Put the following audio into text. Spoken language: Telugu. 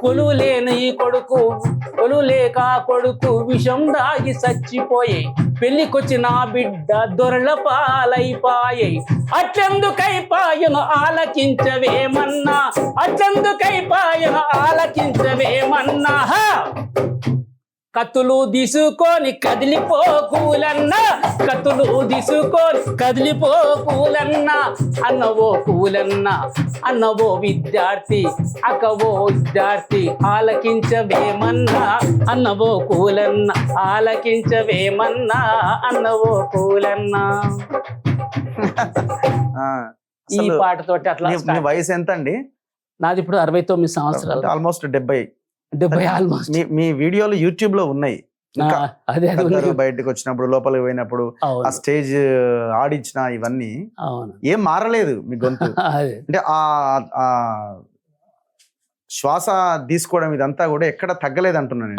కొలువు లేని కొడుకు కొలువు లేక కొడుకు విషం దాగి చచ్చిపోయే పెళ్లికొచ్చిన బిడ్డ దొరల పాలైపాయే అట్లెందుకైపాయను ఆలకించవేమన్నా అట్లెందుకైపాయను ఆలకించవేమన్నా కత్తులు తీసుకొని కదిలిపోకూలన్నా కత్తులు తీసుకొని కదిలిపోకూలన్నా అన్నవో కూలన్నా అన్నవో విద్యార్థి అక్కవో విద్యార్థి ఆలకించవేమన్నా అన్నవో కూలన్నా ఆలకించవేమన్నా అన్నవో కూలన్నా. ఈ పాటతోటి అట్లా. వయసు ఎంత అండి? నాది ఇప్పుడు 69 సంవత్సరాలు, ఆల్మోస్ట్ 70 ఆల్మోస్ట్. మీ వీడియోలు యూట్యూబ్ లో ఉన్నాయి. అదే బయటకు వచ్చినప్పుడు లోపలికి పోయినప్పుడు ఆ స్టేజ్ ఆడించిన ఇవన్నీ ఏం మారలేదు మీ గొంతు. అంటే ఆ శ్వాస తీసుకోవడం ఇదంతా కూడా ఎక్కడ తగ్గలేదు అంటున్నాను.